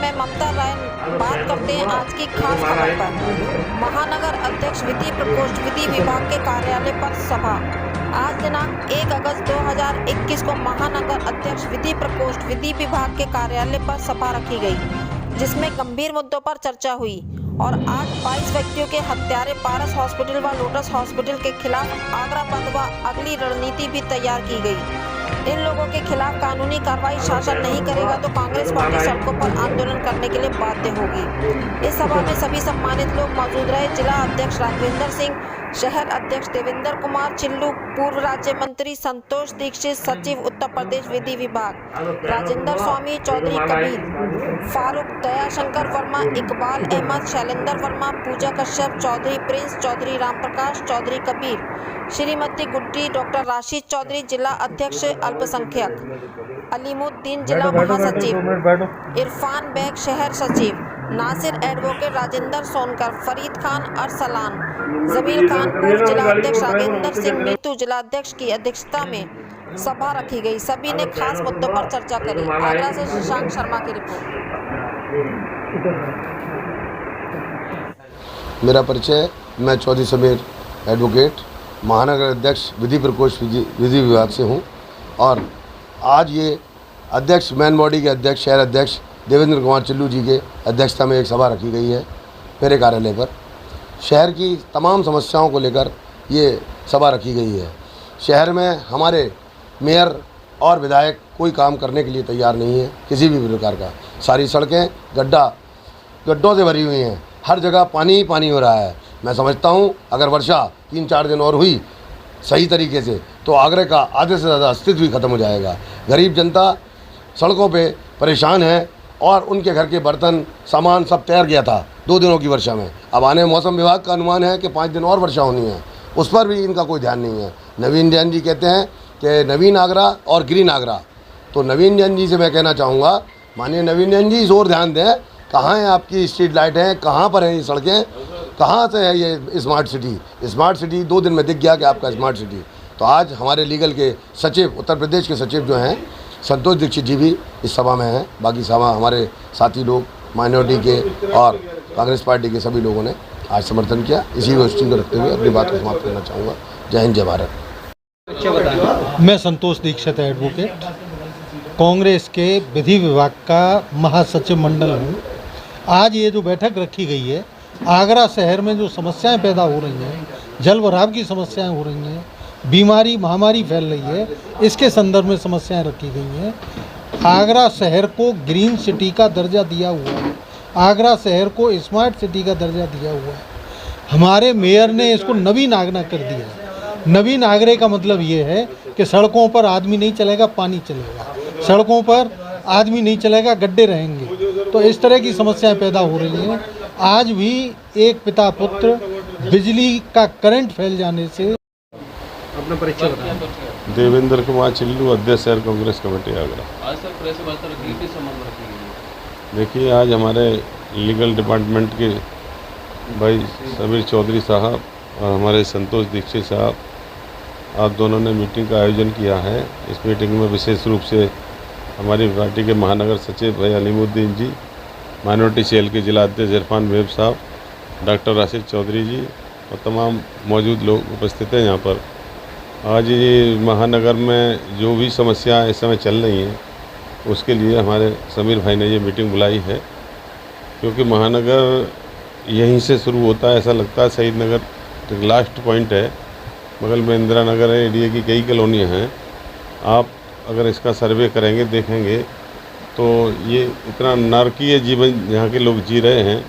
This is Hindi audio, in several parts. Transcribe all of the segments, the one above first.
मैं ममता राय बात करते हैं आज की खास खबर पर। महानगर अध्यक्ष विधि प्रकोष्ठ विधि विभाग के कार्यालय पर सभा। आज दिनांक 1 अगस्त 2021 को महानगर अध्यक्ष विधि प्रकोष्ठ विधि विभाग के कार्यालय पर सभा रखी गई, जिसमें गंभीर मुद्दों पर चर्चा हुई और आज 22 व्यक्तियों के हत्यारे पारस हॉस्पिटल व लोटस हॉस्पिटल के खिलाफ आगरा बंद व अगली रणनीति भी तैयार की गई। इन लोगों के खिलाफ कानूनी कार्रवाई शासन नहीं करेगा तो कांग्रेस पार्टी सड़कों पर आंदोलन करने के लिए बाध्य होगी। इस सभा में सभी सम्मानित लोग मौजूद रहे। जिला अध्यक्ष राघवेंद्र सिंह, शहर अध्यक्ष देवेंद्र कुमार चिल्लू, पूर्व राज्य मंत्री संतोष दीक्षित, सचिव उत्तर प्रदेश विधि विभाग राजेंद्र स्वामी, चौधरी कबीर फारूक, दयाशंकर वर्मा, इकबाल अहमद, शैलेंद्र वर्मा, पूजा कश्यप, चौधरी प्रिंस, चौधरी रामप्रकाश, चौधरी कबीर, श्रीमती गुड्डी, डॉक्टर राशिद चौधरी, जिला अध्यक्ष अल्पसंख्यक अलीमुद्दीन, जिला महासचिव इरफान बेग, शहर सचिव नासिर, एडवोकेट राजेंद्र सोनकर, फरीद खान अरसलान, जमील खान, पूर्व जिला अध्यक्ष राजेंद्र सिंह नीतू, जिला अध्यक्ष की अध्यक्षता में सभा रखी गई। सभी ने खास मुद्दों पर चर्चा करी। आगरा से शशांक शर्मा की रिपोर्ट। मेरा परिचय, मैं चौधरी समीर एडवोकेट, महानगर अध्यक्ष विधि प्रकोष्ठ विधि विभाग से हूं और आज ये अध्यक्ष मेन बॉडी के अध्यक्ष शहर अध्यक्ष देवेंद्र कुमार चिल्लू जी के अध्यक्षता में एक सभा रखी गई है मेरे कार्यालय पर। शहर की तमाम समस्याओं को लेकर ये सभा रखी गई है। शहर में हमारे मेयर और विधायक कोई काम करने के लिए तैयार नहीं है, किसी भी प्रकार का। सारी सड़कें गड्ढों से भरी हुई हैं, हर जगह पानी ही पानी हो रहा है। मैं समझता हूँ अगर वर्षा 3-4 दिन और हुई सही तरीके से तो आगरा का आधे से ज़्यादा अस्तित्व भी खत्म हो जाएगा। गरीब जनता सड़कों पे परेशान है और उनके घर के बर्तन सामान सब तैर गया था 2 दिनों की वर्षा में। अब आने मौसम विभाग का अनुमान है कि 5 दिन और वर्षा होनी है, उस पर भी इनका कोई ध्यान नहीं है। नवीन जैन जी कहते हैं कि नवीन आगरा और ग्रीन आगरा, तो नवीन जैन जी से मैं कहना चाहूँगा, माननीय नवीन जैन जी इस ओर ध्यान दें। कहाँ है आपकी स्ट्रीट लाइट हैं, कहाँ पर हैं ये सड़कें, कहाँ से है ये स्मार्ट सिटी? स्मार्ट सिटी 2 दिन में दिख गया कि आपका स्मार्ट सिटी। तो आज हमारे लीगल के सचिव, उत्तर प्रदेश के सचिव जो हैं संतोष दीक्षित जी भी इस सभा में हैं। बाकी सभा हमारे साथी लोग माइनॉरिटी के और कांग्रेस पार्टी के सभी लोगों ने आज समर्थन किया। इसी गोष्ठी को रखते हुए अपनी बात को समाप्त करना चाहूँगा। जय हिंद, जय भारत। मैं संतोश दीक्षित एडवोकेट, कांग्रेस के विधि विभाग का महासचिव मंडल हूँ। आज ये जो बैठक रखी गई है, आगरा शहर में जो समस्याएं पैदा हो रही हैं, जल भराव की समस्याएं हो रही हैं, बीमारी महामारी फैल रही है, इसके संदर्भ में समस्याएं रखी गई हैं। आगरा शहर को ग्रीन सिटी का दर्जा दिया हुआ है, आगरा शहर को स्मार्ट सिटी का दर्जा दिया हुआ है। हमारे मेयर ने इसको नवीन आगरा कर दिया है। नवीन आगरे का मतलब ये है कि सड़कों पर आदमी नहीं चलेगा, पानी चलेगा। सड़कों पर आदमी नहीं चलेगा, गड्ढे रहेंगे। तो इस तरह की समस्याएं पैदा हो रही हैं। आज भी एक पिता पुत्र बिजली का करंट फैल जाने से। अपना परिचय बताएं। देवेंद्र कुमार चिल्लू, अध्यक्ष शहर कांग्रेस कमेटी आगरा। आज सर प्रेस वार्ता रखी गई, किस संबंध में रखी गई? देखिए, आज हमारे लीगल डिपार्टमेंट के भाई समीर चौधरी साहब और हमारे संतोष दीक्षित साहब, आप दोनों ने मीटिंग का आयोजन किया है। इस मीटिंग में विशेष रूप से हमारी पार्टी के महानगर सचिव भाई अलीमुद्दीन जी, माइनॉरिटी सेल के जिला अध्यक्ष इरफान बेग साहब, डॉक्टर राशिद चौधरी जी और तमाम मौजूद लोग उपस्थित हैं यहाँ पर। आज ये महानगर में जो भी समस्याएं इस समय चल रही हैं, उसके लिए हमारे समीर भाई ने ये मीटिंग बुलाई है, क्योंकि महानगर यहीं से शुरू होता है। ऐसा लगता है शहीद नगर एक लास्ट पॉइंट है, बगल में इंदिरा नगर है, एरिया की कई कॉलोनियाँ हैं। आप अगर इसका सर्वे करेंगे, देखेंगे तो ये इतना नारकीय जीवन यहाँ के लोग जी रहे हैं।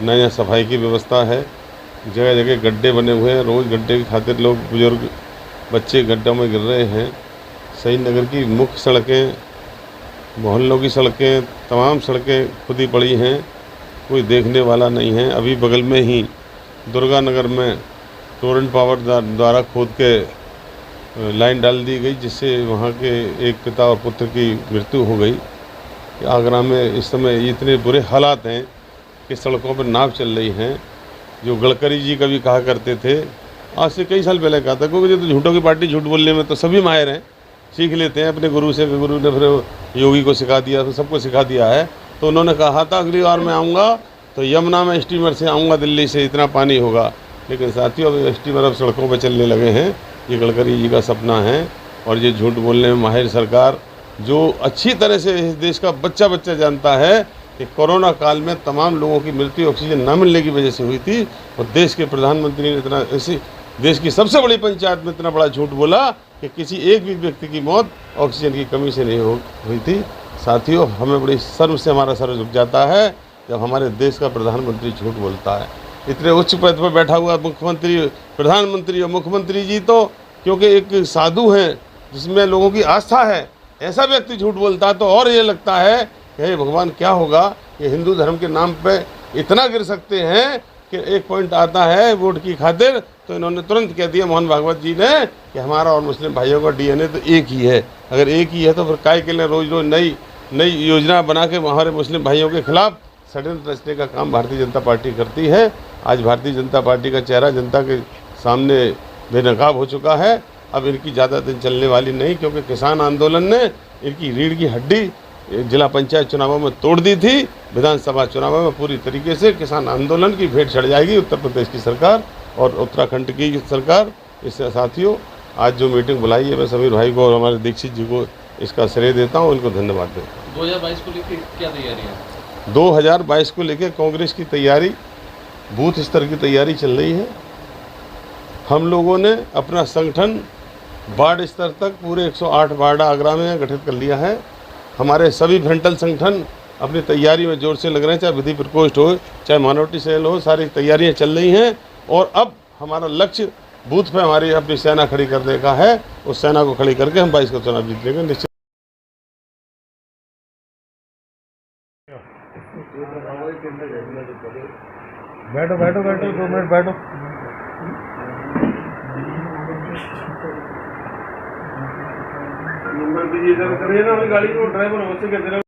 न यहाँ सफाई की व्यवस्था है, जगह जगह गड्ढे बने हुए हैं। रोज़ गड्ढे की खातिर लोग, बुजुर्ग, बच्चे गड्ढों में गिर रहे हैं। शहीद नगर की मुख्य सड़कें, मोहल्लों की सड़कें, तमाम सड़कें खुदी पड़ी हैं, कोई देखने वाला नहीं है। अभी बगल में ही दुर्गा नगर में टोरेंट पावर द्वारा खोद के लाइन डाल दी गई, जिससे वहाँ के एक पिता और पुत्र की मृत्यु हो गई। आगरा में इस समय इतने बुरे हालात हैं कि सड़कों पर नाव चल रही हैं। जो गडकरी जी कभी कहा करते थे, आज से कई साल पहले कहा था, क्योंकि तो झूठों की पार्टी, झूठ बोलने में तो सभी माहिर हैं, सीख लेते हैं अपने गुरु से। गुरु ने फिर योगी को सिखा दिया, तो सबको सिखा दिया है तो उन्होंने कहा था अगली बार मैं आऊँगा तो यमुना में स्टीमर से आऊँगा, दिल्ली से इतना पानी होगा। लेकिन साथियों अब स्टीमर अब सड़कों पर चलने लगे हैं। ये गडकरी जी का सपना है और ये झूठ बोलने में माहिर सरकार, जो अच्छी तरह से इस देश का बच्चा बच्चा जानता है कि कोरोना काल में तमाम लोगों की मृत्यु ऑक्सीजन न मिलने की वजह से हुई थी, और देश के प्रधानमंत्री ने इतना ऐसी देश की सबसे बड़ी पंचायत में इतना बड़ा झूठ बोला कि किसी एक भी व्यक्ति की मौत ऑक्सीजन की कमी से नहीं हुई थी। साथियों, हमें बड़ी शर्म से हमारा सर झुक जाता है जब हमारे देश का प्रधानमंत्री झूठ बोलता है। इतने उच्च पद पर बैठा हुआ मुख्यमंत्री, प्रधानमंत्री और मुख्यमंत्री जी तो क्योंकि एक साधु हैं जिसमें लोगों की आस्था है, ऐसा व्यक्ति झूठ बोलता है तो और ये लगता है कि हे भगवान, क्या होगा, ये हिंदू धर्म के नाम पे इतना गिर सकते हैं कि एक पॉइंट आता है वोट की खातिर तो इन्होंने तुरंत कह दिया मोहन भागवत जी ने कि हमारा और मुस्लिम भाइयों का डीएनए तो एक ही है। अगर एक ही है तो फिर काय के लिए रोज रोज नई योजना बना के हमारे मुस्लिम भाइयों के खिलाफ षड्यंत्र रचने का काम भारतीय जनता पार्टी करती है। आज भारतीय जनता पार्टी का चेहरा जनता के सामने बेनकाब हो चुका है। अब इनकी ज़्यादा दिन चलने वाली नहीं, क्योंकि किसान आंदोलन ने इनकी रीढ़ की हड्डी जिला पंचायत चुनावों में तोड़ दी थी। विधानसभा चुनावों में पूरी तरीके से किसान आंदोलन की भेंट चढ़ जाएगी उत्तर प्रदेश की सरकार और उत्तराखंड की सरकार। इससे साथियों, आज जो मीटिंग बुलाई है मैं समीर भाई को और हमारे दीक्षित जी को इसका श्रेय देता हूँ, इनको धन्यवाद देता हूँ। 2022 को लेकर क्या तैयारी है? 2022 को लेकर कांग्रेस की तैयारी, बूथ स्तर की तैयारी चल रही है। हम लोगों ने अपना संगठन वार्ड स्तर तक पूरे 108 वार्ड आगरा में गठित कर लिया है। हमारे सभी फ्रंटल संगठन अपनी तैयारी में जोर से लग रहे हैं, चाहे विधि प्रकोष्ठ हो, चाहे माइनॉरिटी सेल हो, सारी तैयारियां चल रही हैं। और अब हमारा लक्ष्य बूथ पे हमारी अपनी सेना खड़ी करने का है। उस सेना को खड़ी करके हम 22 का चुनाव जीत लेंगे निश्चित। बैठो बैठो बैठो, 2 मिनट बैठो। नंबर दीजिए, गाड़ी को ड्राइवर हो सके